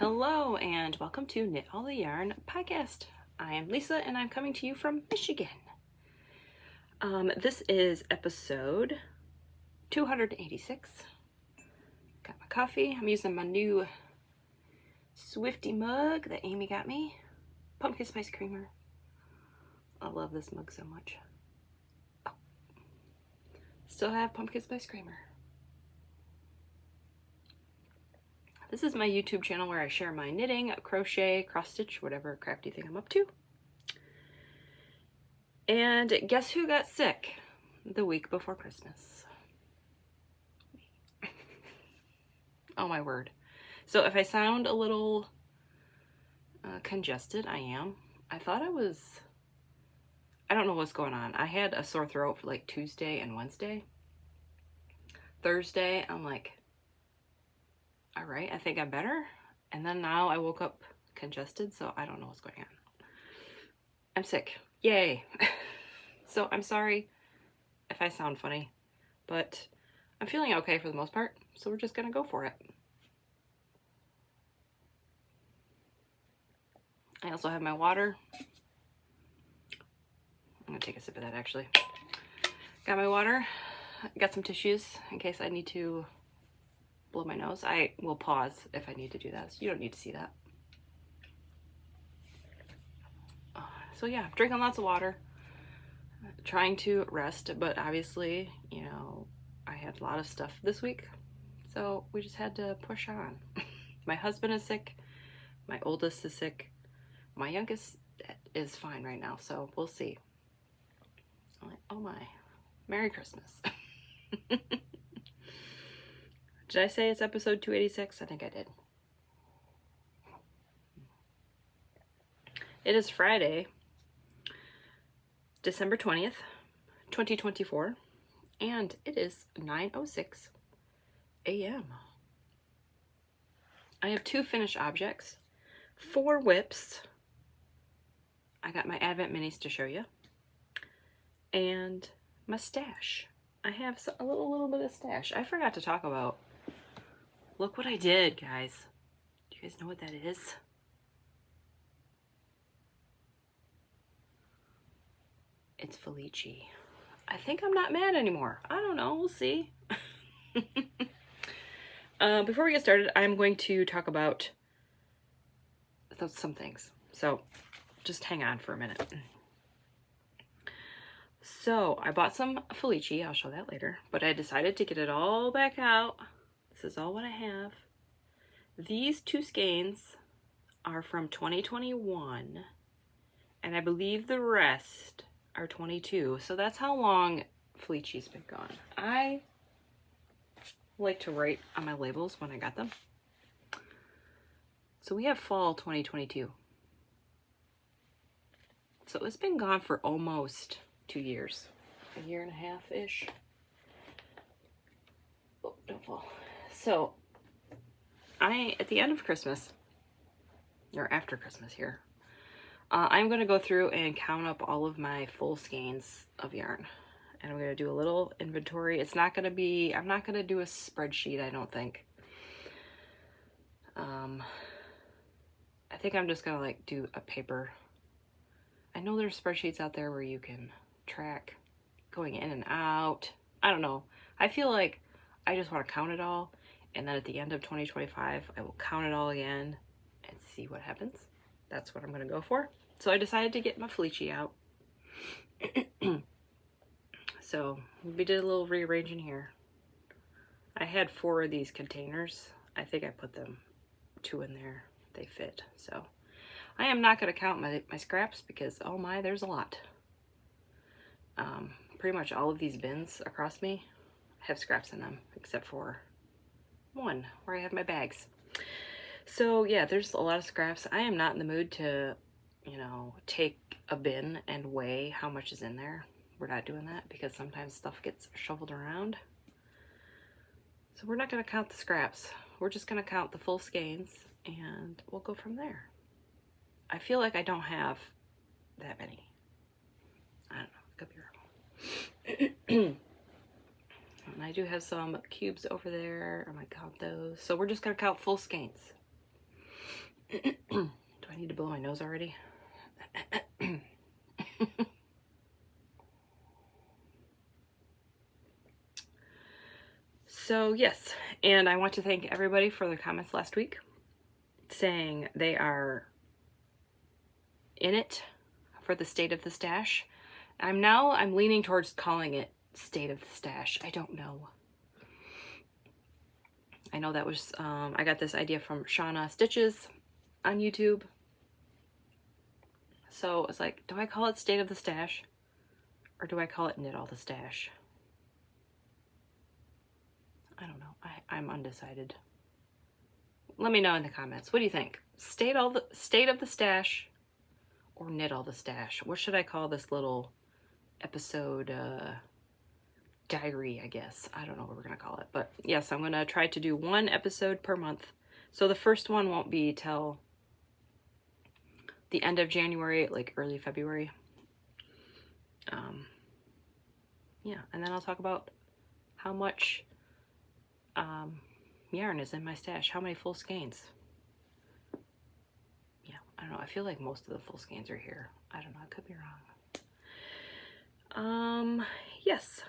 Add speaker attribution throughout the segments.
Speaker 1: Hello and welcome to Knit All the Yarn podcast. I am Lisa and I'm coming to you from Michigan. This is episode 286. Got my coffee. I'm using my new Swifty mug that Amy got me. Pumpkin spice creamer. I love this mug so much. Oh. Still have pumpkin spice creamer. This is my YouTube channel where I share my knitting, crochet, cross stitch, whatever crafty thing I'm up to. And guess who got sick the week before Christmas? Oh my word. So if I sound a little congested, I am. I thought I don't know what's going on. I had a sore throat for like Tuesday and Wednesday. Thursday, I'm like, all right, I think I'm better. And then now I woke up congested, so I don't know what's going on. I'm sick. Yay. So I'm sorry if I sound funny, but I'm feeling okay for the most part, so we're just gonna go for it. I also have my water. I'm gonna take a sip of that actually. Got my water. Got some tissues in case I need to blow my nose. I will pause if I need to do that. So you don't need to see that. So yeah, drinking lots of water, trying to rest, but obviously, you know, I had a lot of stuff this week, so we just had to push on. My husband is sick, my oldest is sick, my youngest is fine right now, so we'll see. I'm like, oh my, Merry Christmas. Did I say it's episode 286? I think I did. It is Friday, December 20th, 2024, and it is 9:06 a.m. I have 2 finished objects, 4 whips. I got my Advent minis to show you, and my stash. I have a little bit of stash. I forgot to talk about. Look what I did, guys. Do you guys know what that is? It's Felici. I think I'm not mad anymore. I don't know. We'll see. Before we get started, I'm going to talk about some things. So just hang on for a minute. So I bought some Felici. I'll show that later. But I decided to get it all back out. This is all what I have. These 2 skeins are from 2021, and I believe the rest are 22. So that's how long Felici's been gone. I like to write on my labels when I got them. So we have fall 2022. So it's been gone for almost 2 years, a year and a half-ish. Oh, don't fall. So, at the end of Christmas, or after Christmas here, I'm going to go through and count up all of my full skeins of yarn. And I'm going to do a little inventory. It's not going to be, I'm not going to do a spreadsheet, I don't think. I think I'm just going to like do a paper. I know there's spreadsheets out there where you can track going in and out. I don't know. I feel like I just want to count it all. And then at the end of 2025, I will count it all again and see what happens. That's what I'm going to go for. So I decided to get my Felici out. So we did a little rearranging here. I had 4 of these containers. I think I put them 2 in there. They fit. So I am not going to count my scraps because, oh my, there's a lot. Pretty much all of these bins across me have scraps in them, except for 1 where I have my bags. So yeah, there's a lot of scraps. I am not in the mood to, you know, take a bin and weigh how much is in there. We're not doing that because sometimes stuff gets shoveled around. So we're not going to count the scraps. We're just going to count the full skeins and we'll go from there. I feel like I don't have that many. I don't know, could be wrong. And I do have some cubes over there. I'm gonna count those. So we're just gonna count full skeins. Do I need to blow my nose already? So yes, and I want to thank everybody for their comments last week saying they are in it for the state of the stash. I'm leaning towards calling it state of the stash. I don't know. I know that was, I got this idea from Shauna Stitches on YouTube. So it's like, do I call it state of the stash? Or do I call it knit all the stash? I don't know. I'm undecided. Let me know in the comments. What do you think? State of the stash or knit all the stash? What should I call this little episode diary, I guess? I don't know what we're going to call it. But yes, I'm going to try to do one episode per month. So the first one won't be till the end of January, like early February. Yeah, and then I'll talk about how much yarn is in my stash. How many full skeins? Yeah, I don't know. I feel like most of the full skeins are here. I don't know. I could be wrong. Yes.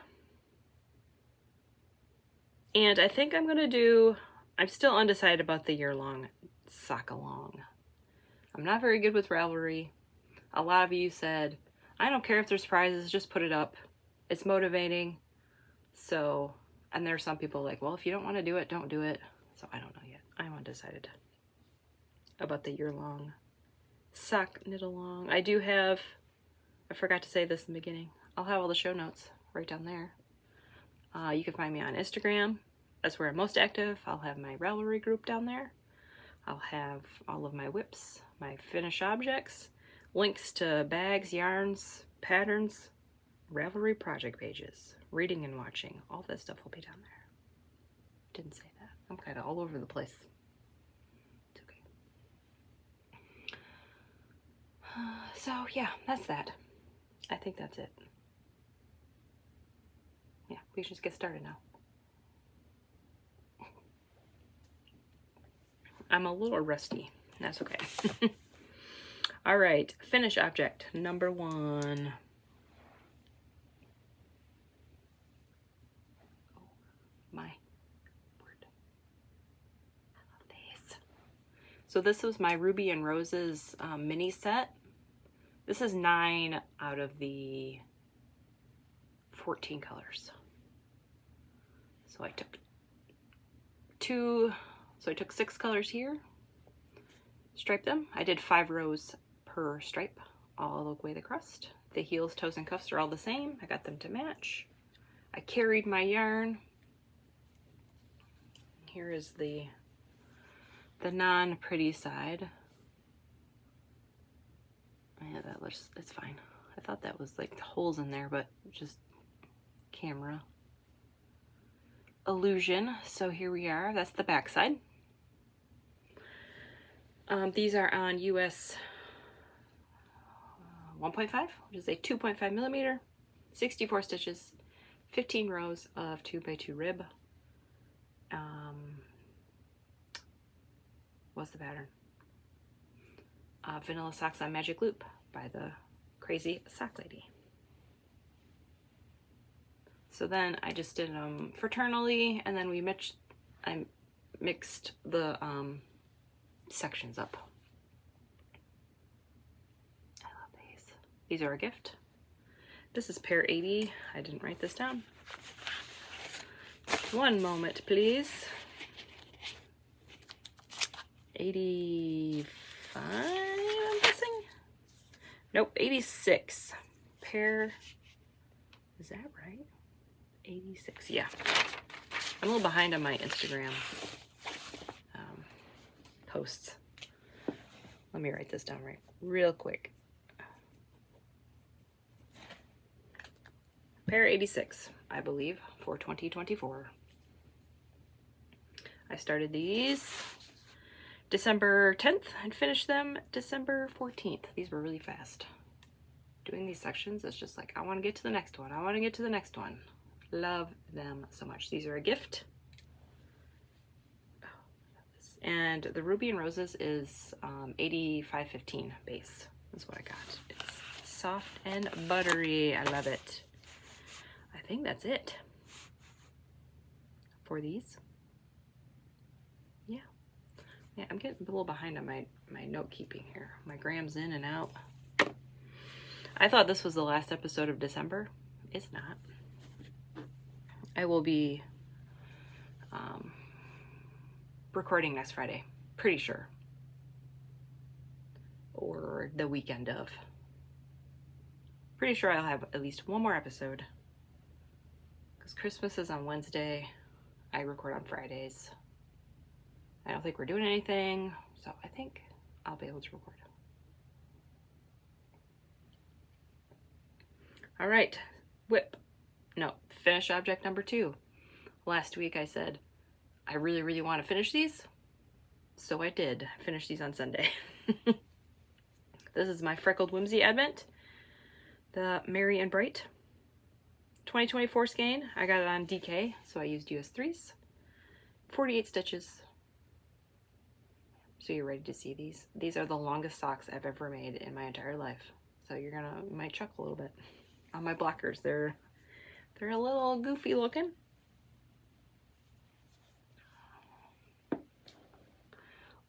Speaker 1: And I think I'm going to do, I'm still undecided about the year-long sock-along. I'm not very good with Ravelry. A lot of you said, I don't care if there's prizes, just put it up. It's motivating. So, and there are some people like, well, if you don't want to do it, don't do it. So I don't know yet. I'm undecided about the year-long sock knit-along. I do have, I forgot to say this in the beginning, I'll have all the show notes right down there. You can find me on Instagram. That's where I'm most active. I'll have my Ravelry group down there. I'll have all of my whips, my finished objects, links to bags, yarns, patterns, Ravelry project pages, reading and watching. All that stuff will be down there. Didn't say that. I'm kind of all over the place. It's okay. So yeah, that's that. I think that's it. Yeah, we should just get started now. I'm a little rusty. That's okay. All right, finish object number 1. Oh my word. I love these. So this was my Ruby and Roses mini set. This is 9 out of the 14 colors. So I took 6 colors here, striped them. I did 5 rows per stripe all the way across. The heels, toes, and cuffs are all the same. I got them to match. I carried my yarn. Here is the non-pretty side. Yeah, that looks, it's fine. I thought that was like holes in there, but just camera illusion. So here we are. That's the back side. These are on US 1.5, which is a 2.5 millimeter, 64 stitches, 15 rows of 2x2 rib. What's the pattern? Vanilla Socks on Magic Loop by the Crazy Sock Lady. So then I just did them fraternally, and then I mixed the sections up. I love these. These are a gift. This is pair 80. I didn't write this down. One moment, please. 85, I'm guessing? Nope, 86. Pair, is that right? 86, yeah. I'm a little behind on my Instagram posts. Let me write this down real quick. Pair 86, I believe, for 2024. I started these December 10th and finished them December 14th. These were really fast. Doing these sections is just like, I want to get to the next one. I want to get to the next one. Love them so much. These are a gift. Oh, I love this. And the Ruby and Roses is 8515 base is what I got. It's soft and buttery. I love it. I think that's it for these. Yeah. Yeah, I'm getting a little behind on my note keeping here. My grams in and out. I thought this was the last episode of December. It's not. I will be recording next Friday, pretty sure. Or the weekend of. Pretty sure I'll have at least one more episode. Because Christmas is on Wednesday. I record on Fridays. I don't think we're doing anything, so I think I'll be able to record. All right, finish object number 2. Last week I said, I really, really want to finish these. So I did. I finished these on Sunday. This is my Freckled Whimsy Advent. The Merry and Bright 2024 skein. I got it on DK, so I used US 3s. 48 stitches. So you're ready to see these. These are the longest socks I've ever made in my entire life. So you might chuckle a little bit. On my blockers, they're a little goofy looking.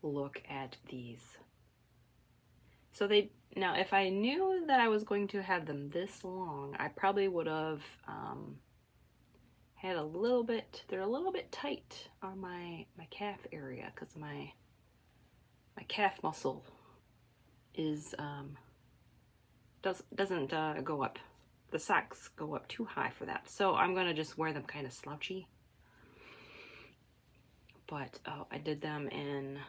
Speaker 1: Look at these. So now if I knew that I was going to have them this long, I probably would have had they're a little bit tight on my calf area because my calf muscle is doesn't go up. The socks go up too high for that. So I'm gonna just wear them kind of slouchy. But I did them in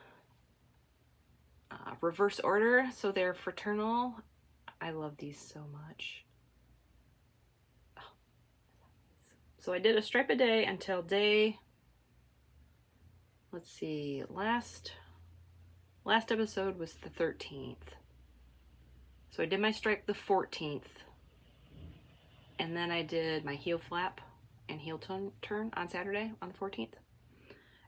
Speaker 1: reverse order, so they're fraternal. I love these so much. Oh. So I did a stripe a day until let's see, last episode was the 13th. So I did my stripe the 14th. And then I did my heel flap and heel turn on Saturday on the 14th.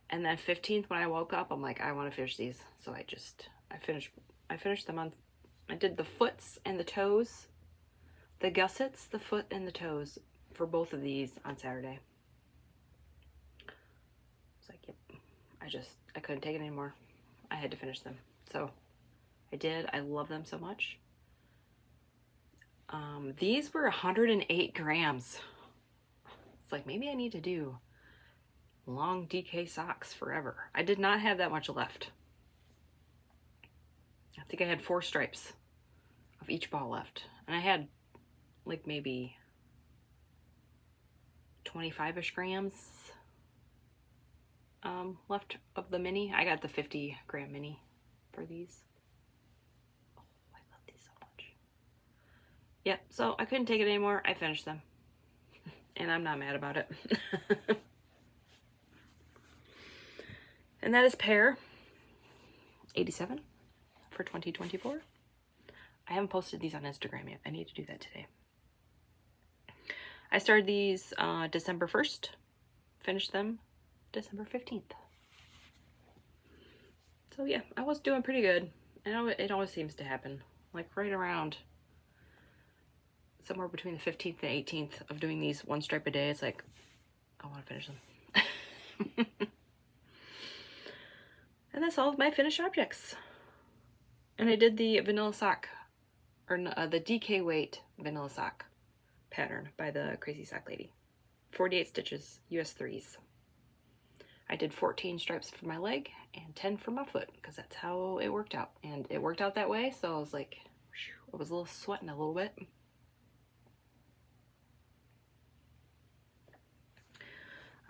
Speaker 1: And then 15th when I woke up, I'm like, I want to finish these. So I finished them on, I did the foots and the toes, the gussets, the foot and the toes for both of these on Saturday. It's like, yep, I couldn't take it anymore. I had to finish them. So I did. I love them so much. These were 108 grams. It's like, maybe I need to do long DK socks forever. I did not have that much left. I think I had 4 stripes of each ball left. And I had like maybe 25-ish grams left of the mini. I got the 50 gram mini for these. Oh, I love these so much. Yeah, so I couldn't take it anymore. I finished them. And I'm not mad about it. And that is pair 87 for 2024. I haven't posted these on Instagram yet. I need to do that today. I started these December 1st, finished them December 15th. So yeah, I was doing pretty good. And it always seems to happen. Like right around somewhere between the 15th and 18th of doing these one stripe a day, it's like, I want to finish them. And that's all of my finished objects. And I did the vanilla sock, or the DK weight vanilla sock pattern by the Crazy Sock Lady. 48 stitches, US 3s. I did 14 stripes for my leg and 10 for my foot, because that's how it worked out. And it worked out that way, so I was like, I was a little sweating a little bit.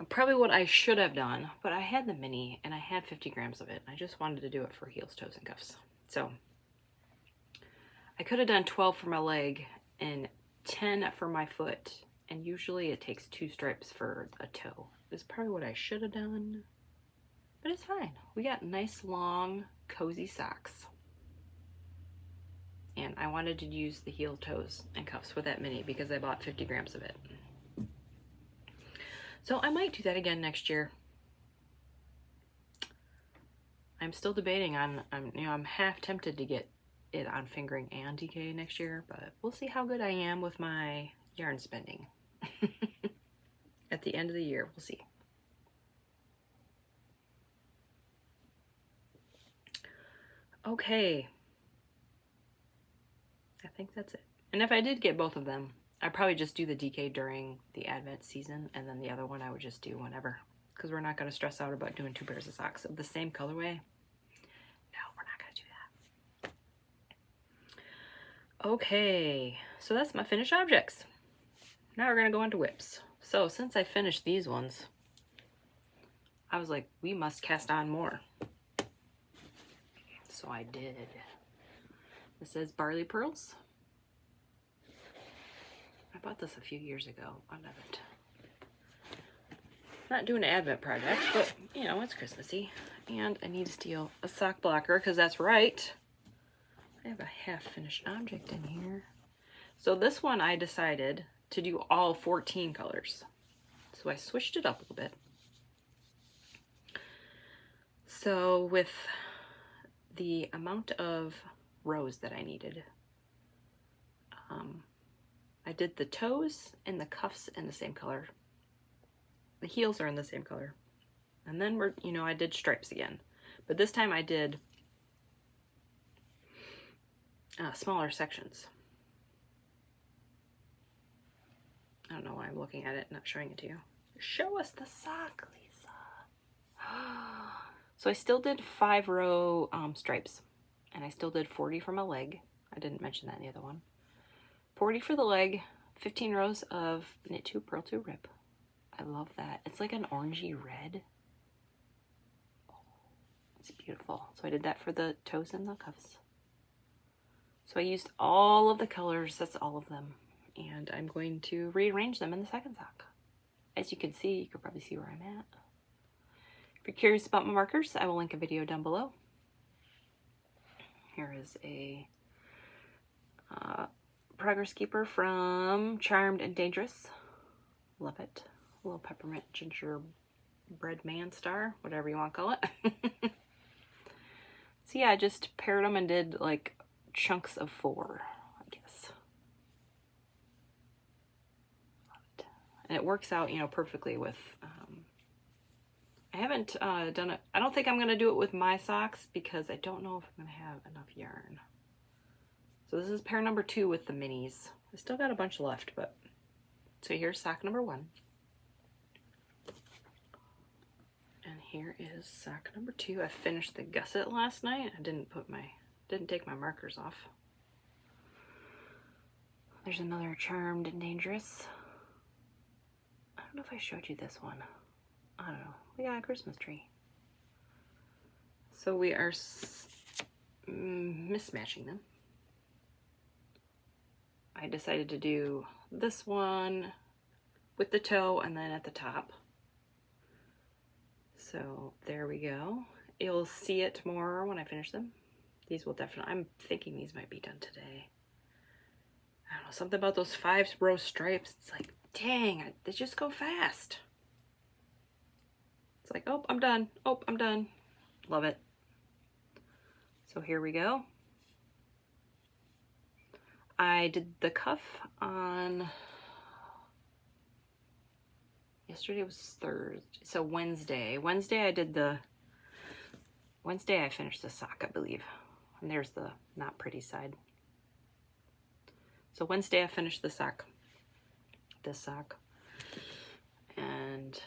Speaker 1: Probably what I should have done, but I had the mini and I had 50 grams of it. I just wanted to do it for heels, toes, and cuffs. So I could have done 12 for my leg and 10 for my foot. And usually it takes 2 stripes for a toe. It's probably what I should have done, but it's fine. We got nice, long, cozy socks. And I wanted to use the heel, toes, and cuffs with that mini because I bought 50 grams of it. So I might do that again next year. I'm still debating on, you know, I'm half tempted to get it on fingering and DK next year, but we'll see how good I am with my yarn spending. At the end of the year, we'll see. Okay. I think that's it. And if I did get both of them, I'd probably just do the DK during the Advent season, and then the other one I would just do whenever. Because we're not going to stress out about doing 2 pairs of socks of the same colorway. No, we're not going to do that. Okay, so that's my finished objects. Now we're going to go on to whips. So since I finished these ones, I was like, we must cast on more. So I did. This says Barley Pearls. I bought this a few years ago. I love it. Not doing an Advent project, but you know, it's Christmassy. And I need to steal a sock blocker because that's right. I have a half finished object in here. So this one I decided to do all 14 colors. So I switched it up a little bit. So with the amount of rows that I needed, I did the toes and the cuffs in the same color. The heels are in the same color. And then I did stripes again. But this time I did smaller sections. I don't know why I'm looking at it and not showing it to you. Show us the sock, Lisa. So I still did 5-row stripes. And I still did 40 for my leg. I didn't mention that in the other one. 40 for the leg, 15 rows of knit 2, purl 2, rip. I love that. It's like an orangey red. Oh, it's beautiful. So I did that for the toes and the cuffs. So I used all of the colors, that's all of them. And I'm going to rearrange them in the second sock. As you can see, you can probably see where I'm at. If you're curious about my markers, I will link a video down below. Here is a Progress Keeper from Charmed and Dangerous. Love it. A little peppermint gingerbread man star, whatever you want to call it. So yeah, I just paired them and did like chunks of 4, I guess. Love it. And it works out, you know, perfectly with, I haven't done it. I don't think I'm going to do it with my socks because I don't know if I'm going to have enough yarn. So this is pair number 2 with the minis. I still got a bunch left, but so here's sock number 1. And here is sock number 2. I finished the gusset last night. I didn't take my markers off. There's another Charmed and Dangerous. I don't know if I showed you this one. I don't know. We got a Christmas tree. So we are mismatching them. I decided to do this one with the toe and then at the top. So there we go. You'll see it more when I finish them. These will definitely, I'm thinking these might be done today. I don't know, something about those 5-row stripes. It's like, dang, they just go fast. It's like, oh, I'm done. Oh, I'm done. Love it. So here we go. I did the cuff on, yesterday was Thursday, so Wednesday. Wednesday I finished the sock, I believe. And there's the not pretty side. So Wednesday I finished the sock, this sock. And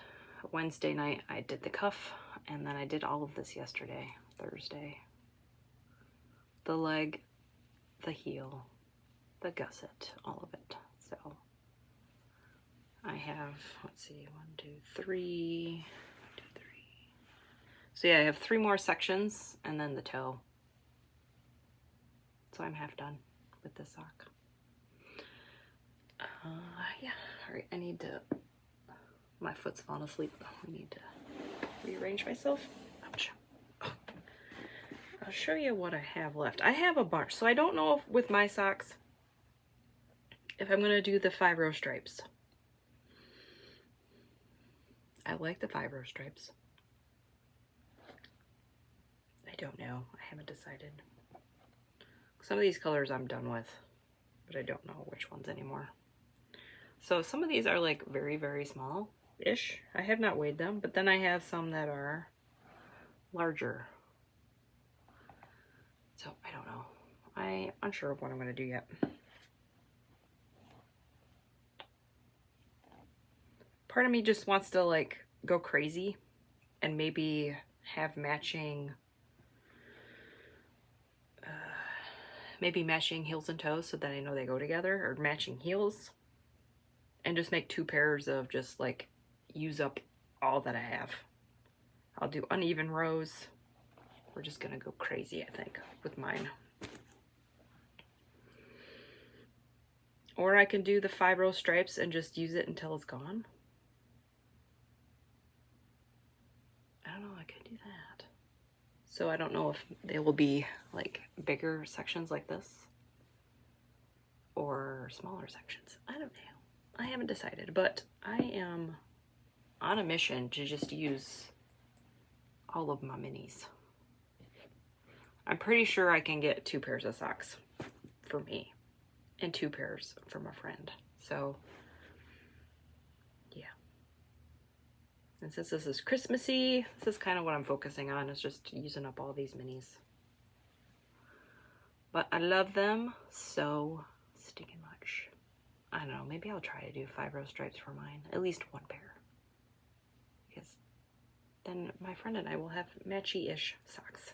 Speaker 1: Wednesday night I did the cuff, and then I did all of this yesterday, Thursday. The leg, the heel, the gusset, all of it. So I have, let's see, 1, 2, 3, 1, 2, 3. So yeah, I have 3 more sections and then the toe. So I'm half done with this sock. Yeah, all right, I need to, my foot's falling asleep. I need to rearrange myself. Ouch. Oh. I'll show you what I have left. I have a bunch, so I don't know if with my socks if I'm gonna do the 5-row stripes. I like the 5-row stripes. I don't know. I haven't decided. Some of these colors I'm done with, but I don't know which ones anymore. So some of these are like very, very small-ish. I have not weighed them, but then I have some that are larger. So I don't know. I'm unsure of what I'm going to do yet. Part of me just wants to like go crazy and maybe have matching maybe matching heels and toes so that I know they go together, or matching heels, and just make 2 pairs of just like use up all that I have. I'll do uneven rows. We're just gonna go crazy, I think, with mine. Or I can do the 5-row stripes and just use it until it's gone. I don't know, I could do that. So I don't know if they will be like bigger sections like this or smaller sections. I don't know. I haven't decided, but I am on a mission to just use all of my minis. I'm pretty sure I can get 2 pairs of socks for me and 2 pairs for my friend. So yeah. And since this is Christmassy, this is kind of what I'm focusing on, is just using up all these minis. But I love them so stinking much. I don't know, maybe I'll try to do 5-row stripes for mine. At least 1 pair. Because then my friend and I will have matchy-ish socks.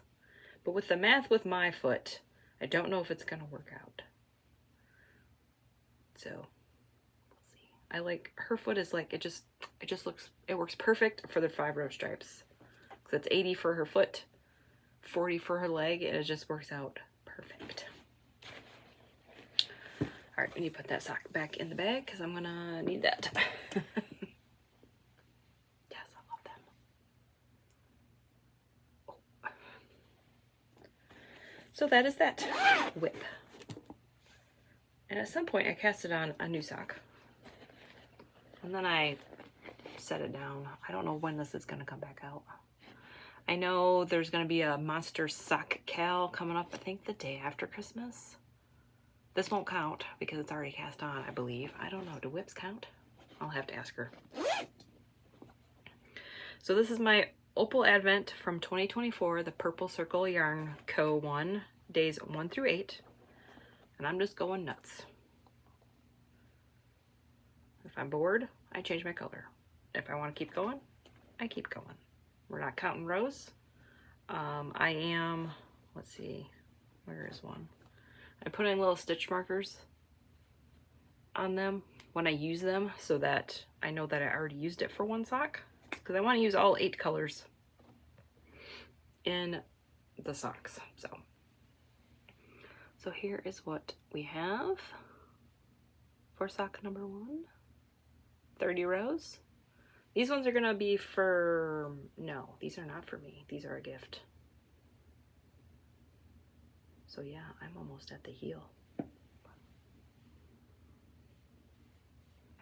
Speaker 1: But with the math with my foot, I don't know if it's going to work out. So, we'll see. I like, her foot is like, it just looks, it works perfect for the 5-row stripes. Because it's 80 for her foot, 40 for her leg, and it just works out perfect. All right, we need to put that sock back in the bag because I'm gonna need that. Yes, I love them. Oh. So that is that whip. And at some point I casted on a new sock. And then I set it down. I don't know when this is gonna come back out. I know there's gonna be a monster sock cal coming up, I think the day after Christmas. This won't count because it's already cast on, I believe. I don't know, do whips count? I'll have to ask her. So this is my Opal Advent from 2024, the Purple Circle Yarn Co. 1, days 1 through 8. And I'm just going nuts. If I'm bored, I change my color. If I want to keep going, I keep going. We're not counting rows. I am, let's see, where is one? I put in little stitch markers on them when I use them so that I know that I already used it for 1 sock, because I want to use all 8 colors in the socks. So here is what we have for sock number 1. 30 rows. These ones are gonna be for, no, these are not for me. These are a gift. So yeah, I'm almost at the heel.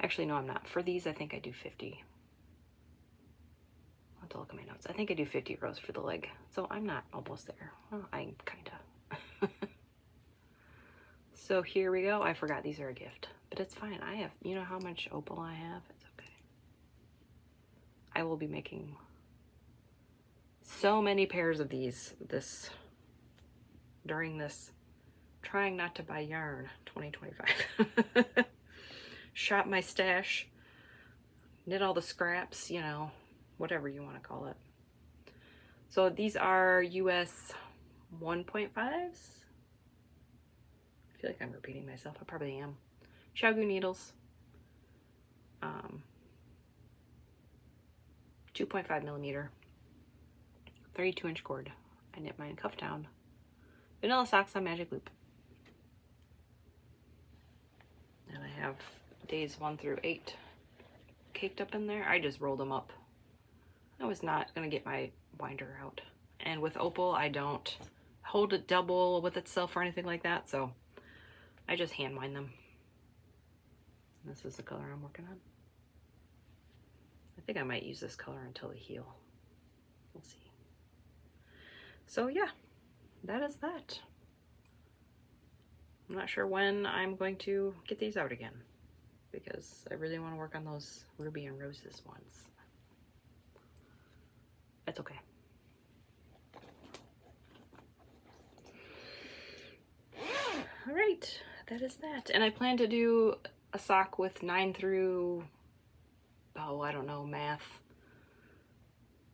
Speaker 1: Actually, no, I'm not. For these, I think I do 50. I'll have to look at my notes. I think I do 50 rows for the leg. So I'm not almost there. Well, I'm kinda. So here we go. I forgot these are a gift, but it's fine. I have, you know how much Opal I have? It's okay. I will be making so many pairs of these during this trying not to buy yarn 2025. Shop my stash, knit all the scraps, you know, whatever you want to call it. So these are US 1.5s. I feel like I'm repeating myself. I probably am. Chiaogoo needles. 2.5 millimeter. 32-inch cord. I knit mine cuff down. Vanilla socks on magic loop. And I have days 1 through 8 caked up in there. I just rolled them up. I was not going to get my binder out. And with Opal, I don't hold it double with itself or anything like that, so I just hand wind them. This is the color I'm working on. I think I might use this color until the heel. We'll see. So yeah, that is that. I'm not sure when I'm going to get these out again, because I really want to work on those Ruby and Roses ones. It's okay. All right, that is that. And I plan to do a sock with 9 through, oh, I don't know, math,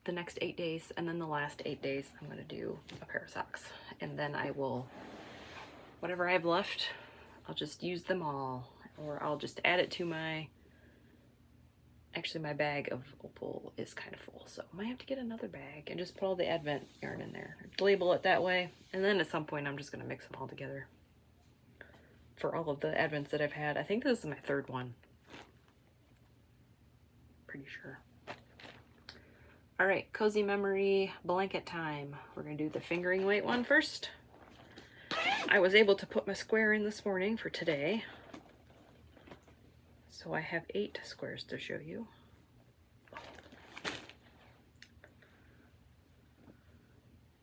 Speaker 1: the next 8 days. And then the last 8 days, I'm going to do a pair of socks. And then I will, whatever I have left, I'll just use them all. Or I'll just add it to my, actually my bag of Opal is kind of full. So I might have to get another bag and just put all the Advent yarn in there. Label it that way. And then at some point, I'm just going to mix them all together. For all of the Advents that I've had. I think this is my 3rd one. Pretty sure. All right, Cozy Memory blanket time. We're gonna do the fingering weight one first. I was able to put my square in this morning for today. So I have 8 squares to show you.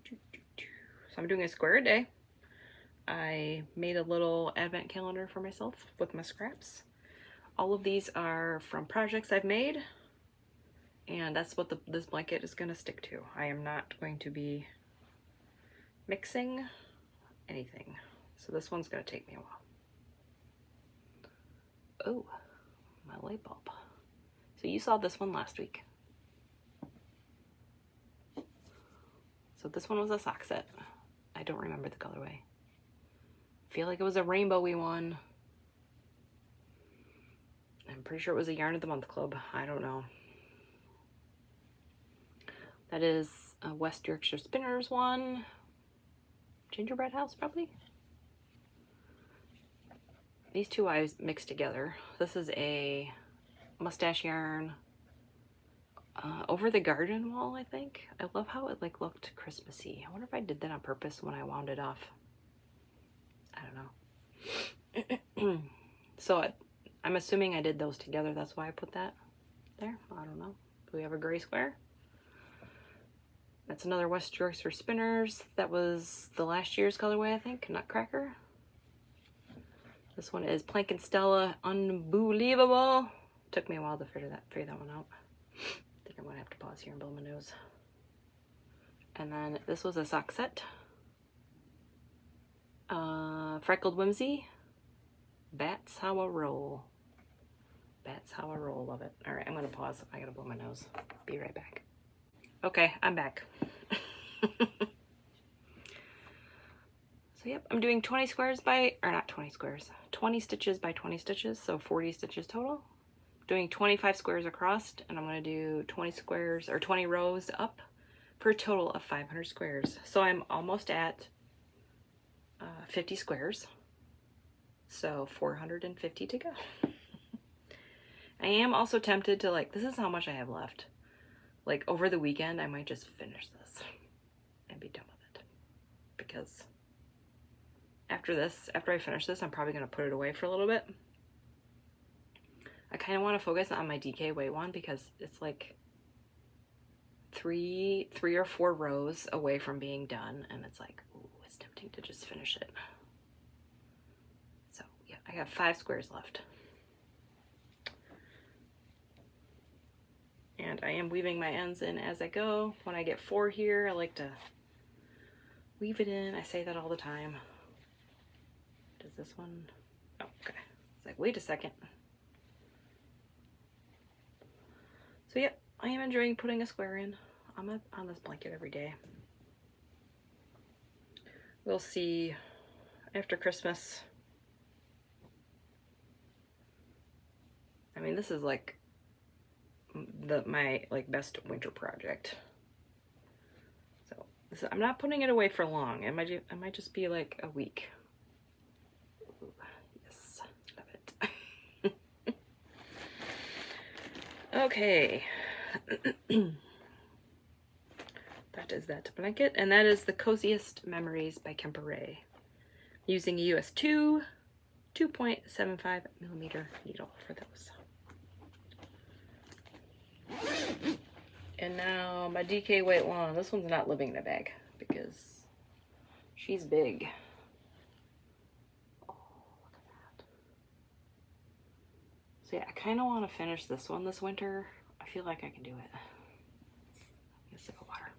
Speaker 1: So I'm doing a square a day. I made a little advent calendar for myself with my scraps. All of these are from projects I've made, and that's what this blanket is going to stick to. I am not going to be mixing anything. So this one's going to take me a while. Oh, my light bulb. So you saw this one last week. So this one was a sock set. I don't remember the colorway. Feel like it was a rainbowy one. I'm pretty sure it was a Yarn of the Month Club. I don't know. That is a West Yorkshire Spinners one. Gingerbread House, probably. These two I mixed together. This is a mustache yarn over the garden wall, I think. I love how it like looked Christmassy. I wonder if I did that on purpose when I wound it off. I don't know. So I'm assuming I did those together. That's why I put that there. I don't know. Do we have a gray square? That's another West Yorkshire Spinners. That was the last year's colorway, I think. Nutcracker. This one is Plank and Stella. Unbelievable. Took me a while to figure that one out. I think I'm gonna have to pause here and blow my nose. And then this was a sock set. Freckled Whimsy. That's how I roll. That's how I roll. Love it. All right, I'm gonna pause. I gotta blow my nose. Be right back. Okay, I'm back. So yep, I'm doing 20 squares by, or not 20 squares, 20 stitches by 20 stitches, so 40 stitches total. Doing 25 squares across, and I'm gonna do 20 squares, or 20 rows up for a total of 500 squares. So I'm almost at 50 squares. So 450 to go. I am also tempted to like, this is how much I have left. Like over the weekend, I might just finish this and be done with it. Because after I finish this, I'm probably gonna put it away for a little bit. I kind of want to focus on my DK weight one because it's like three or four rows away from being done, and it's like, ooh, it's tempting to just finish it. So yeah, I got 5 squares left. And I am weaving my ends in as I go. When I get 4 here, I like to weave it in. I say that all the time. Does this one? Oh, okay. It's like, wait a second. So yeah, I am enjoying putting a square in. I'm on this blanket every day. We'll see after Christmas. I mean, this is like my like best winter project. So I'm not putting it away for long. It might just be like a week. Ooh, yes, love it. Okay. That is that blanket, and that is the Coziest Memories by Empyrean. Using a US 2.75 millimeter needle for those. And now my DK weight one. This one's not living in a bag because she's big. Oh, look at that. So yeah, I kind of want to finish this one this winter. I feel like I can do it. Get a sip of water.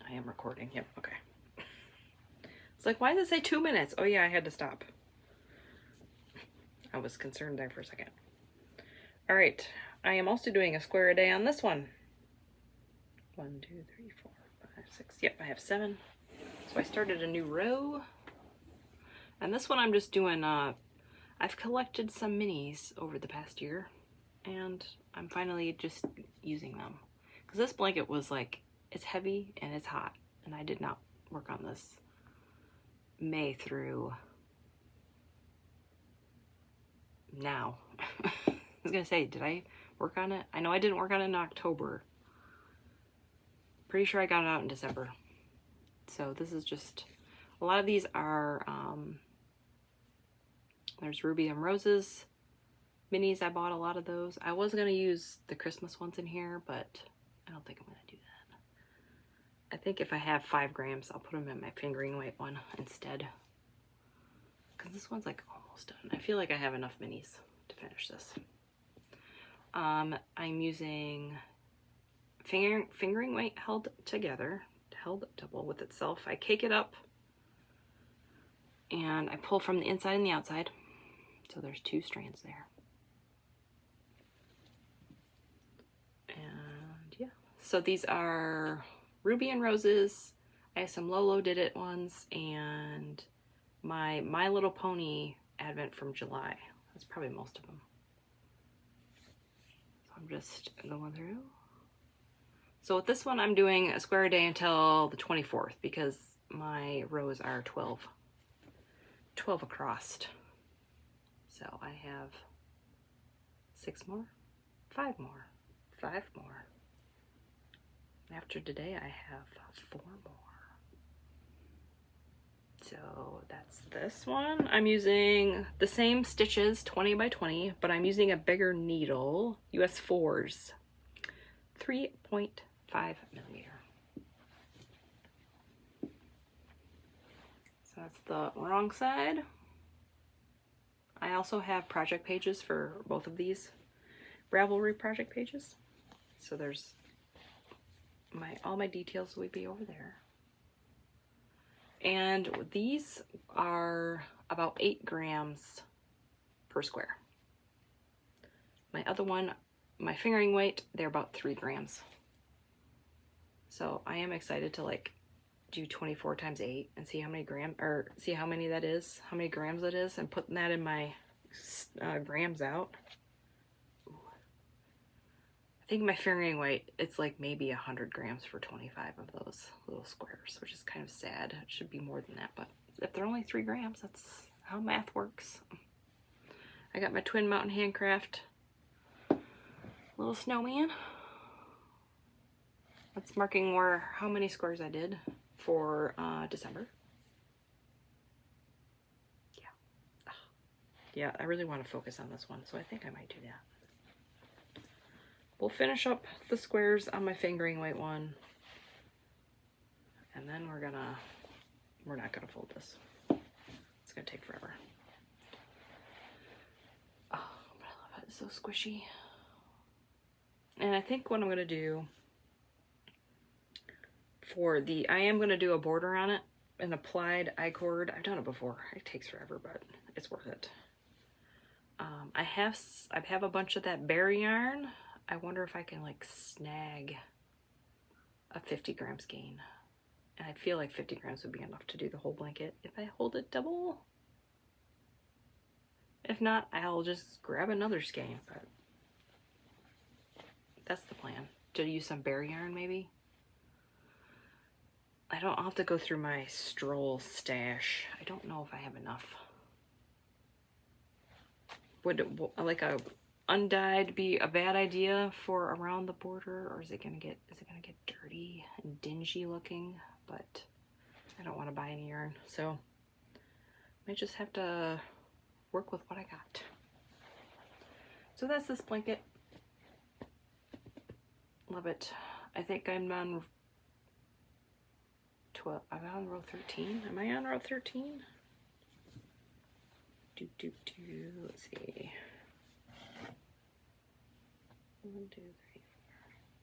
Speaker 1: I am recording. Yep, okay. It's like, why does it say 2 minutes? Oh yeah, I had to stop. I was concerned there for a second. All right, I am also doing a square a day on this one. 1, 2, 3, 4, 5, 6. Yep, I have 7. So I started a new row. And this one I'm just doing, I've collected some minis over the past year. And I'm finally just using them. Because this blanket was like, it's heavy and it's hot. And I did not work on this May through now. I was gonna say, did I work on it? I know I didn't work on it in October. Pretty sure I got it out in December. So this is just, a lot of these are, there's Ruby and Roses minis. I bought a lot of those. I was gonna use the Christmas ones in here, but I don't think I'm gonna do that. I think if I have 5 grams, I'll put them in my fingering weight one instead. Because this one's like almost done. I feel like I have enough minis to finish this. I'm using fingering weight held together, held double with itself. I cake it up and I pull from the inside and the outside. So there's 2 strands there. And yeah, so these are Ruby and Roses. I have some Lolo Did It ones and My Little Pony Advent from July. That's probably most of them. So I'm just going through. So with this one, I'm doing a square a day until the 24th because my rows are 12 across. So I have 6 more, 5 more, 5 more. After today, I have 4 more. So that's this one. I'm using the same stitches, 20 by 20, but I'm using a bigger needle, US 4s, 3.5 millimeter. So that's the wrong side. I also have project pages for both of these Ravelry project pages. So there's all my details will be over there. And these are about 8 grams per square. My other one, my fingering weight, they're about 3 grams. So I am excited to like do 24 times 8 and see how many see how many that is, how many grams that is, and putting that in my grams out. I think my fingering weight, it's like maybe 100 grams for 25 of those little squares, which is kind of sad. It should be more than that, but if they're only 3 grams, that's how math works. I got my Twin Mountain Handcraft little snowman. That's marking how many squares I did for December. Yeah. Yeah, I really want to focus on this one, so I think I might do that. We'll finish up the squares on my fingering weight one. And then we're not gonna fold this. It's gonna take forever. Oh, but I love it. It's so squishy. And I think what I'm gonna do I am gonna do a border on it, an applied I-cord. I've done it before. It takes forever, but it's worth it. I have a bunch of that bear yarn. I wonder if I can like snag a 50 gram skein. And I feel like 50 grams would be enough to do the whole blanket if I hold it double. If not, I'll just grab another skein, but that's the plan. To use some bear yarn maybe. I'll have to go through my stroll stash. I don't know if I have enough. Would like a undyed be a bad idea for around the border, or is it gonna get dirty and dingy looking? But I don't want to buy any yarn, so I might just have to work with what I got. So that's this blanket. Love it. I think I'm on 12. I'm on row 13. Am I on row 13? Let's see. 1, 2, 3, 4,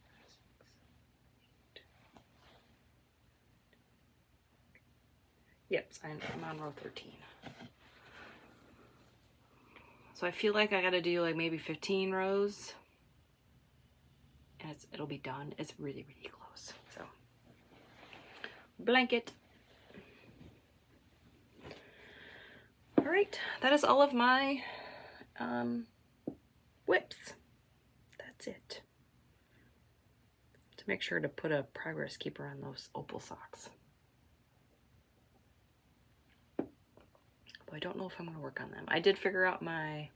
Speaker 1: 5, 6, 8. Yep, I'm on row 13. So I feel like I gotta do like maybe 15 rows. And it'll be done. It's really, really close. So, blanket. All right, that is all of my whips. That's it. To make sure to put a progress keeper on those Opal socks. But I don't know if I'm going to work on them. I did figure out my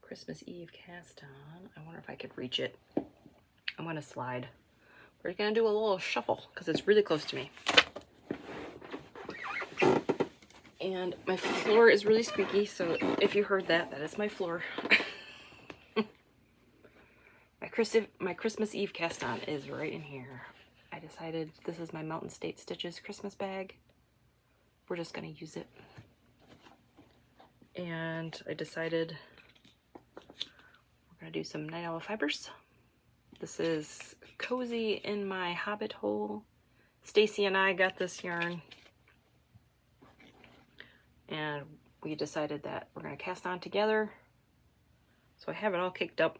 Speaker 1: Christmas Eve cast on. I wonder if I could reach it. I'm going to slide. We're going to do a little shuffle because it's really close to me. And my floor is really squeaky, so if you heard that, that is my floor. My Christmas Eve cast on is right in here. I decided this is my Mountain State Stitches Christmas bag. We're just going to use it. And I decided we're going to do some Night Owl fibers. This is Cozy in My Hobbit Hole. Stacy and I got this yarn. And we decided that we're going to cast on together. So I have it all caked up.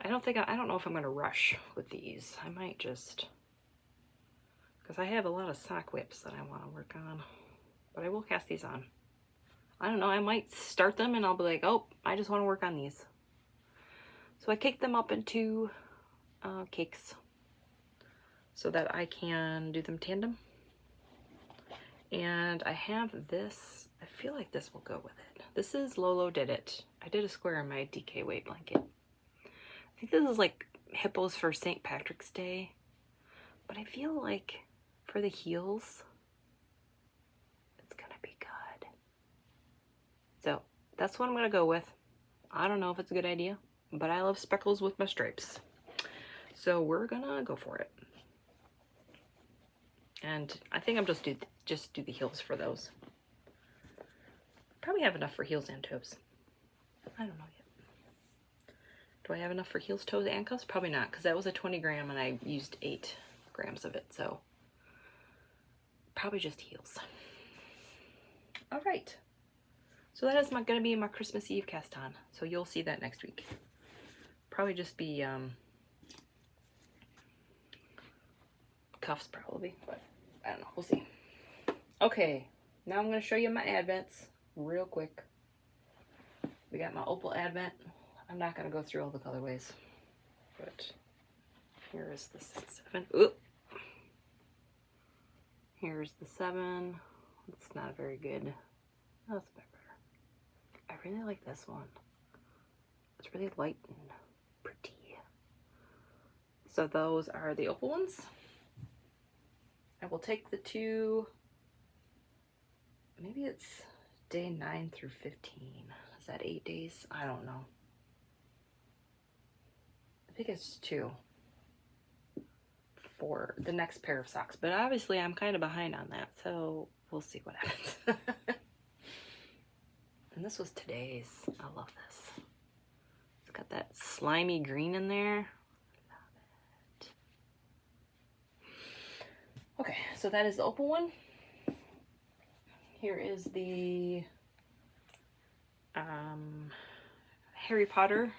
Speaker 1: I don't know if I'm going to rush with these. I might just, because I have a lot of sock whips that I want to work on. But I will cast these on. I don't know, I might start them and I'll be like, oh, I just want to work on these. So I cake them up into cakes so that I can do them tandem. And I have this, I feel like this will go with it. This is Lolo Did It. I did a square on my DK weight blanket. I think this is like hippos for St. Patrick's Day. But I feel like for the heels, it's gonna be good. So that's what I'm gonna go with. I don't know if it's a good idea, but I love speckles with my stripes. So we're gonna go for it. And I think I'm just do the heels for those. Probably have enough for heels and toes. I don't know yet. Do I have enough for heels, toes, and cuffs? Probably not, because that was a 20 gram and I used 8 grams of it. So probably just heels. All right. So that is going to be my Christmas Eve cast on. So you'll see that next week. Probably just be cuffs probably, but I don't know. We'll see. Okay, now I'm going to show you my advents real quick. We got my Opal advent. I'm not going to go through all the colorways, but here is the 7. Oop. Here's the 7. It's not very good. Oh, it's a bit better. I really like this one. It's really light and pretty. So those are the Opal ones. I will take the 2, maybe it's day 9 through 15. Is that 8 days? I don't know. I think it's 2 for the next pair of socks. But obviously I'm kind of behind on that, so we'll see what happens. And this was today's. I love this. It's got that slimy green in there. Love it. Okay, so that is the Opal one. Here is the Harry Potter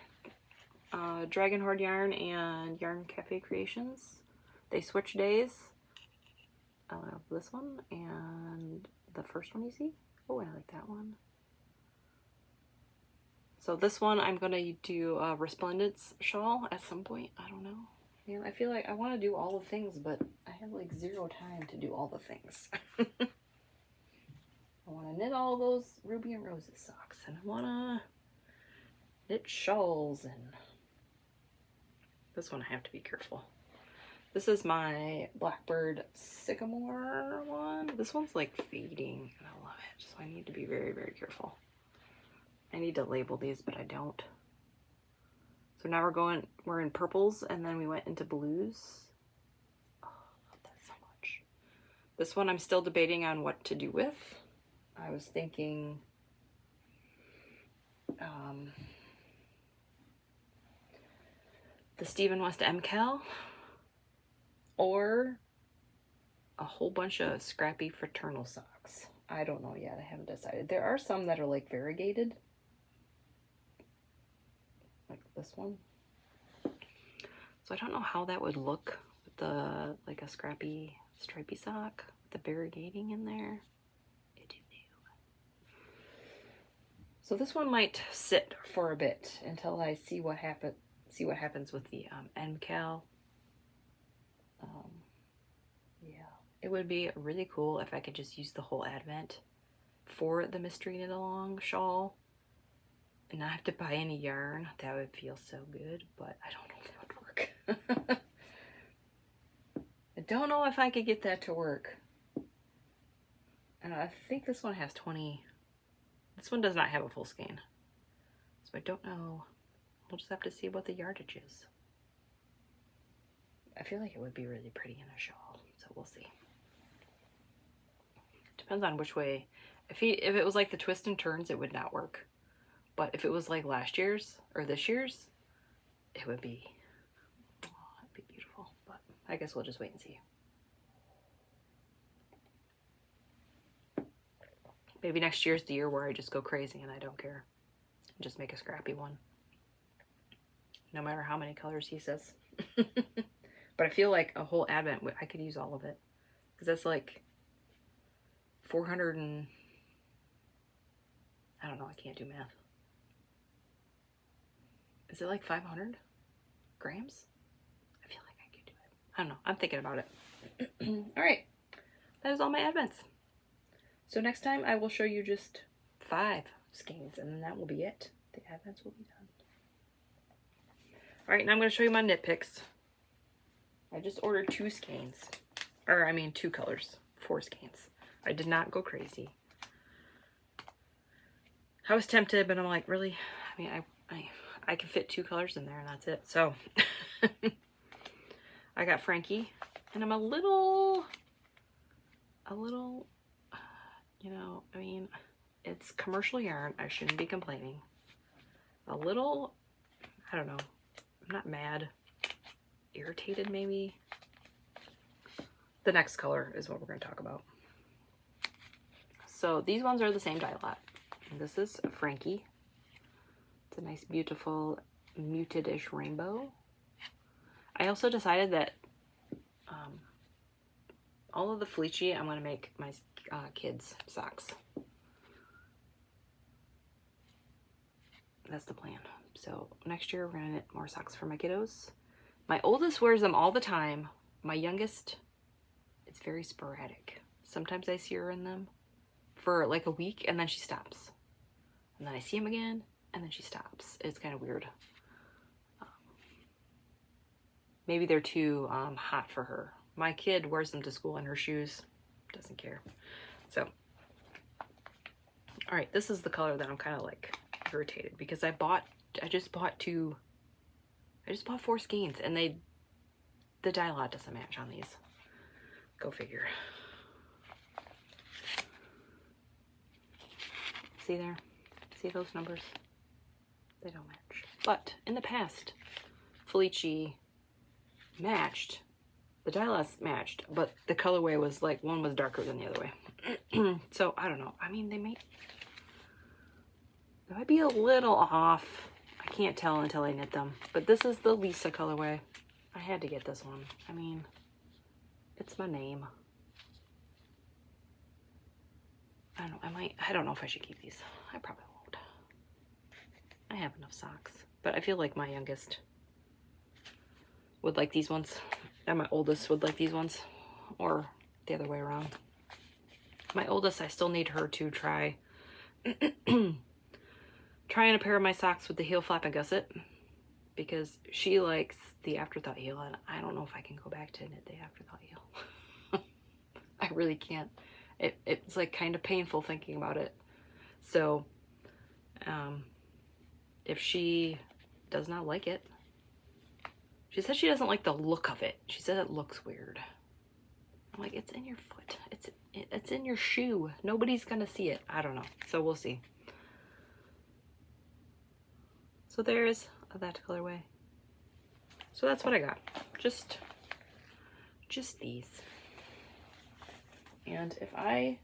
Speaker 1: Dragon Horde yarn and Yarn Cafe Creations. They switch days. This one and the first one you see. Oh, I like that one. So this one I'm going to do a Resplendence shawl at some point. I don't know. Man, I feel like I want to do all the things, but I have like 0 time to do all the things. I want to knit all those Ruby and Roses socks, and I want to knit shawls, and this one I have to be careful. This is my Blackbird Sycamore one. This one's like fading, and I love it, so I need to be very, very careful. I need to label these, but I don't. So now we're in purples, and then we went into blues. Oh, I love that so much. This one I'm still debating on what to do with. I was thinking the Stephen West MKAL, or a whole bunch of scrappy fraternal socks. I don't know yet. I haven't decided. There are some that are like variegated, like this one. So I don't know how that would look with the like a scrappy stripy sock with the variegating in there. I don't know. So this one might sit for a bit until I see what happens with the MKAL. Yeah, it would be really cool if I could just use the whole Advent for the mystery knit along shawl and not have to buy any yarn. That would feel so good, but I don't know if that would work. I don't know if I could get that to work. And I think this one has 20. This one does not have a full skein, so I don't know. We'll just have to see what the yardage is. I feel like it would be really pretty in a shawl, so we'll see. Depends on which way. If it was like the twist and turns, it would not work. But if it was like last year's or this year's, it would be, oh, it'd be beautiful. But I guess we'll just wait and see. Maybe next year's the year where I just go crazy and I don't care. Just make a scrappy one. No matter how many colors he says. But I feel like a whole Advent, I could use all of it. Because that's like 400 and... I don't know, I can't do math. Is it like 500 grams? I feel like I could do it. I don't know, I'm thinking about it. Alright, that is all my Advents. So next time I will show you just 5 skeins, and then that will be it. The Advents will be done. Alright, now I'm going to show you my knit picks. I just ordered 2 skeins. Or, I mean 2 colors. 4 skeins. I did not go crazy. I was tempted, but I'm like, really? I mean, I can fit 2 colors in there, and that's it. So, I got Frankie, and I'm a little, you know, I mean, it's commercial yarn. I shouldn't be complaining. A little, I don't know. I'm not mad. Irritated, maybe. The next color is what we're going to talk about. So these ones are the same dye lot. This is Frankie. It's a nice, beautiful, muted-ish rainbow. I also decided that all of the fleechy, I'm going to make my kids' socks. That's the plan. So next year we're going to knit more socks for my kiddos. My oldest wears them all the time. My youngest, it's very sporadic. Sometimes I see her in them for like a week and then she stops. And then I see him again and then she stops. It's kind of weird. Maybe they're too hot for her. My kid wears them to school in her shoes. Doesn't care. So, all right, this is the color that I'm kind of like irritated because I just bought 4 skeins and the dye lot doesn't match on these. Go figure. See there? See those numbers? They don't match. But in the past, Felici matched. The dye lots matched, but the colorway was like one was darker than the other way. So I don't know. I mean, they might be a little off. I can't tell until I knit them. But this is the Lisa colorway. I had to get this one. I mean, it's my name. I don't know. I don't know if I should keep these. I probably won't. I have enough socks. But I feel like my youngest would like these ones. And my oldest would like these ones. Or the other way around. My oldest, I still need her to try on a pair of my socks with the heel flap and gusset, because she likes the afterthought heel, and I don't know if I can go back to knit the afterthought heel. I really can't. It's like kind of painful thinking about it. So if she does not like it, She said she doesn't like the look of it. She said it looks weird. I'm like, it's in your foot. It's in your shoe. Nobody's gonna see it. I don't know. So we'll see. So there's that colorway. So that's what I got. Just these. And if I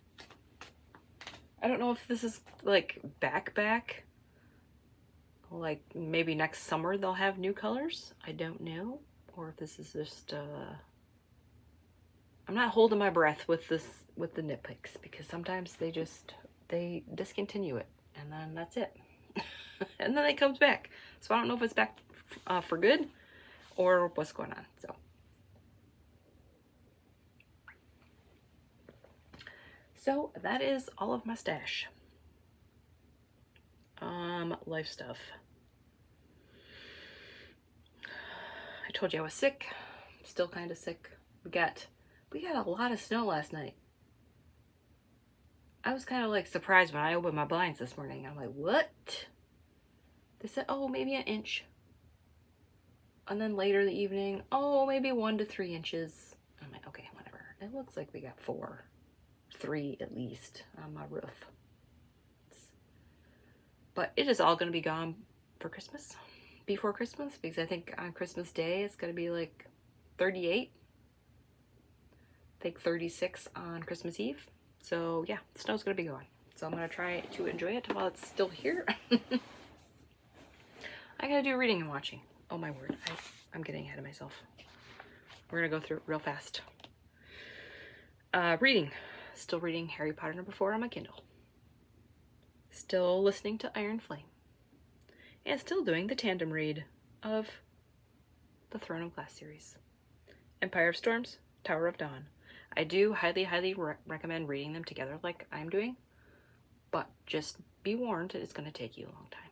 Speaker 1: don't know if this is like back, like maybe next summer they'll have new colors. I don't know. Or if this is just, I'm not holding my breath with the nitpicks, because sometimes they discontinue it and then that's it. And then it comes back. So I don't know if it's back for good or what's going on. So that is all of my stash. Life stuff. I told you I was sick. Still kind of sick. We got a lot of snow last night. I was kind of like surprised when I opened my blinds this morning. I'm like, what? They said, oh, maybe an inch. And then later in the evening, oh, maybe 1 to 3 inches. I'm like, okay, whatever. It looks like we got 3 at least on my roof. But it is all going to be gone for Christmas, before Christmas, because I think on Christmas Day it's going to be like 38. I think 36 on Christmas Eve. So yeah, snow's going to be gone. So I'm going to try to enjoy it while it's still here. I got to do reading and watching. Oh my word, I'm getting ahead of myself. We're going to go through it real fast. Reading. Still reading Harry Potter #4 on my Kindle. Still listening to Iron Flame. And still doing the tandem read of the Throne of Glass series. Empire of Storms, Tower of Dawn. I do highly recommend reading them together like I'm doing. But just be warned, it's going to take you a long time.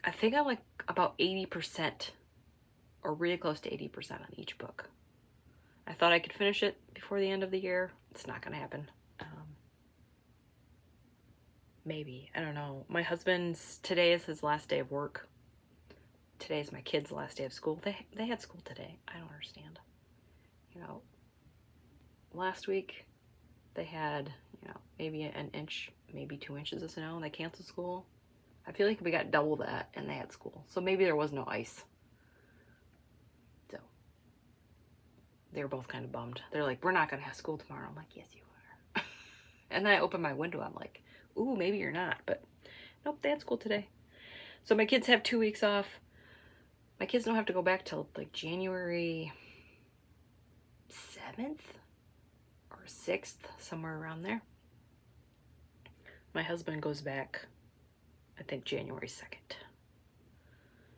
Speaker 1: I think I'm like about 80% or really close to 80% on each book. I thought I could finish it before the end of the year. It's not going to happen. Maybe. I don't know. My husband's, today is his last day of work. Today is my kid's last day of school. They had school today. I don't understand. You know, last week they had, you know, maybe an inch, maybe 2 inches of snow, and they canceled school. I feel like we got double that and they had school. So maybe there was no ice. So they were both kind of bummed. They're like, we're not going to have school tomorrow. I'm like, yes, you are. And then I opened my window. I'm like, ooh, maybe you're not. But nope, they had school today. So my kids have 2 weeks off. My kids don't have to go back till like January 7th or 6th, somewhere around there. My husband goes back, I think, January 2nd.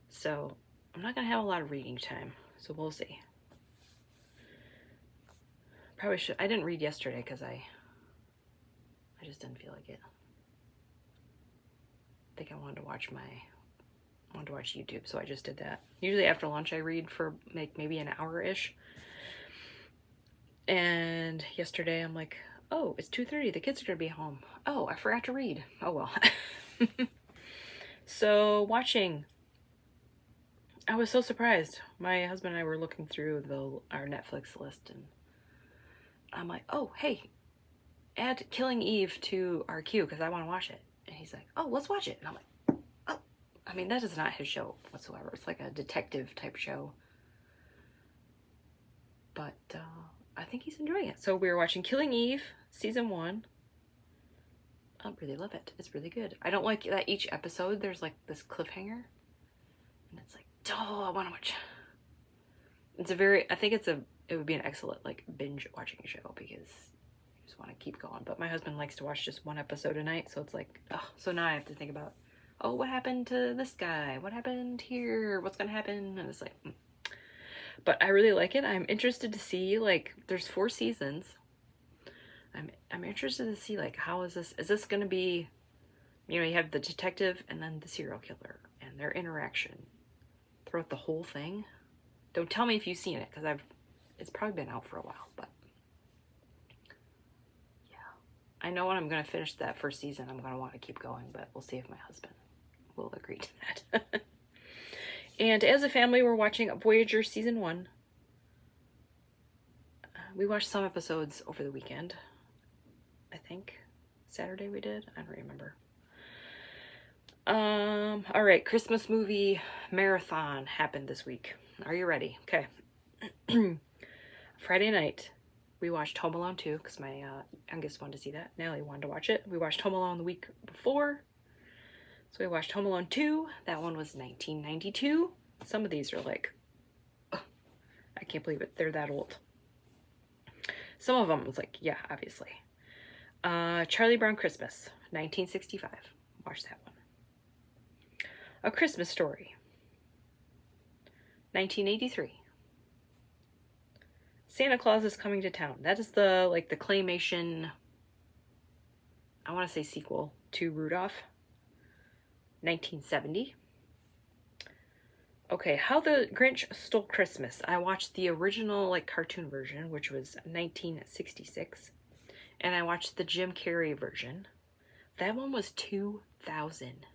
Speaker 1: So I'm not going to have a lot of reading time. So we'll see. Probably should. I didn't read yesterday because I just didn't feel like it. I think I wanted to watch YouTube, so I just did that. Usually after lunch I read for maybe an hour-ish. And yesterday I'm like, oh, it's 2:30, the kids are gonna be home. Oh, I forgot to read. Oh well. So watching, I was so surprised. My husband and I were looking through our Netflix list, and I'm like, oh, hey, add Killing Eve to our queue because I want to watch it. And he's like, oh, let's watch it. And I'm like, oh, I mean, that is not his show whatsoever. It's like a detective type show. But I think he's enjoying it. So we were watching Killing Eve, season 1. I really love it. It's really good. I don't like that each episode there's like this cliffhanger. And it's like, oh, I want to watch. I think it would be an excellent like binge watching show because want to keep going. But my husband likes to watch just 1 episode a night, so it's like, oh, so now I have to think about, oh, what happened to this guy? What happened here? What's gonna happen? And it's like, But I really like it. I'm interested to see, like, there's 4 seasons. I'm interested to see, like, how is this gonna be, you know, you have the detective and then the serial killer and their interaction throughout the whole thing. Don't tell me if you've seen it, because it's probably been out for a while, but I know when I'm going to finish that first season, I'm going to want to keep going, but we'll see if my husband will agree to that. And as a family, we're watching Voyager Season 1. We watched some episodes over the weekend. I think Saturday we did. I don't remember. All right, Christmas movie marathon happened this week. Are you ready? Okay. Friday night, we watched Home Alone 2 because my youngest wanted to see that. Natalie wanted to watch it. We watched Home Alone the week before. So we watched Home Alone 2. That one was 1992. Some of these are like, ugh, I can't believe it. They're that old. Some of them was like, yeah, obviously. Charlie Brown Christmas, 1965. Watch that one. A Christmas Story, 1983. Santa Claus is Coming to Town. That is the claymation, I want to say sequel to Rudolph, 1970. Okay, How the Grinch Stole Christmas. I watched the original cartoon version, which was 1966. And I watched the Jim Carrey version. That one was 2000.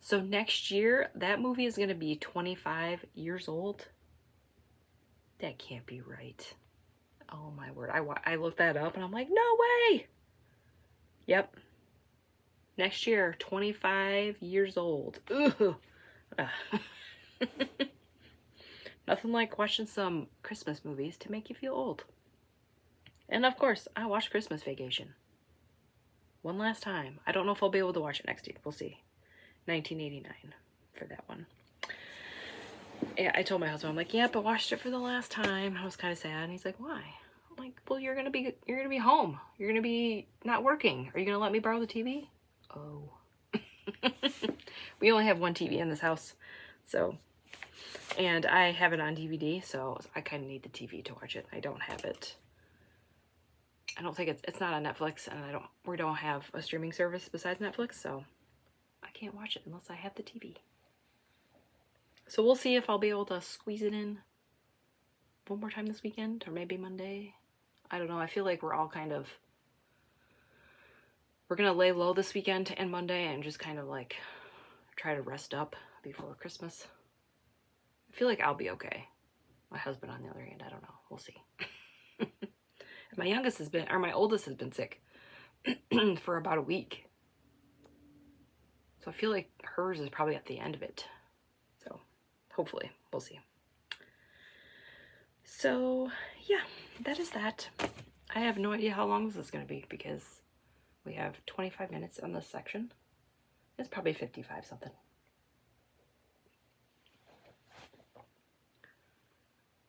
Speaker 1: So next year, that movie is going to be 25 years old. That can't be right. Oh my word. I looked that up and I'm like, no way. Yep. Next year, 25 years old. Ooh. Nothing like watching some Christmas movies to make you feel old. And of course, I watched Christmas Vacation. One last time. I don't know if I'll be able to watch it next week. We'll see. 1989 for that one. Yeah, I told my husband, I'm like, yep, I watched it for the last time. I was kind of sad. And he's like, why? I'm like, well, you're gonna be home. You're gonna be not working. Are you gonna let me borrow the TV? Oh. We only have one TV in this house. So, and I have it on DVD, so I kind of need the TV to watch it. I don't have it. I don't think it's not on Netflix, and we don't have a streaming service besides Netflix, so I can't watch it unless I have the TV. So we'll see if I'll be able to squeeze it in one more time this weekend, or maybe Monday. I don't know. I feel like we're all we're going to lay low this weekend and Monday and just kind of try to rest up before Christmas. I feel like I'll be okay. My husband, on the other hand, I don't know. We'll see. My oldest has been sick for about a week. So I feel like hers is probably at the end of it. So hopefully, we'll see. So yeah, that is that. I have no idea how long this is going to be because we have 25 minutes on this section. It's probably 55 something.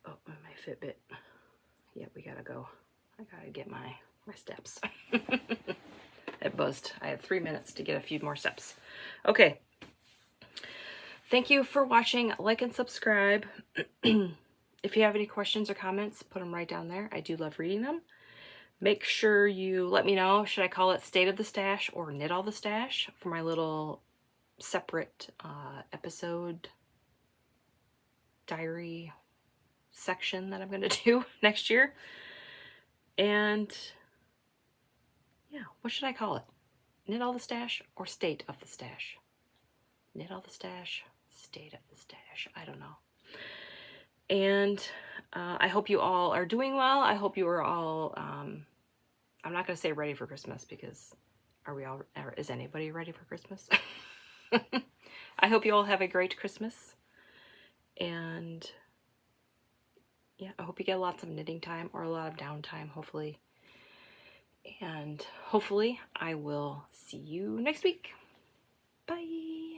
Speaker 1: Oh, my Fitbit. Yeah, we gotta go. I gotta get my steps. It buzzed. I have 3 minutes to get a few more steps. Okay. Thank you for watching. Like and subscribe. If you have any questions or comments, put them right down there. I do love reading them. Make sure you let me know, should I call it State of the Stash or Knit All the Stash for my little separate episode diary section that I'm going to do next year. And yeah, what should I call it? Knit All the Stash or State of the Stash? Knit All the Stash, State of the Stash. I don't know. And I hope you all are doing well. I hope you are all, I'm not going to say ready for Christmas because is anybody ready for Christmas? I hope you all have a great Christmas. And yeah, I hope you get lots of knitting time or a lot of downtime, hopefully. And hopefully I will see you next week. Bye.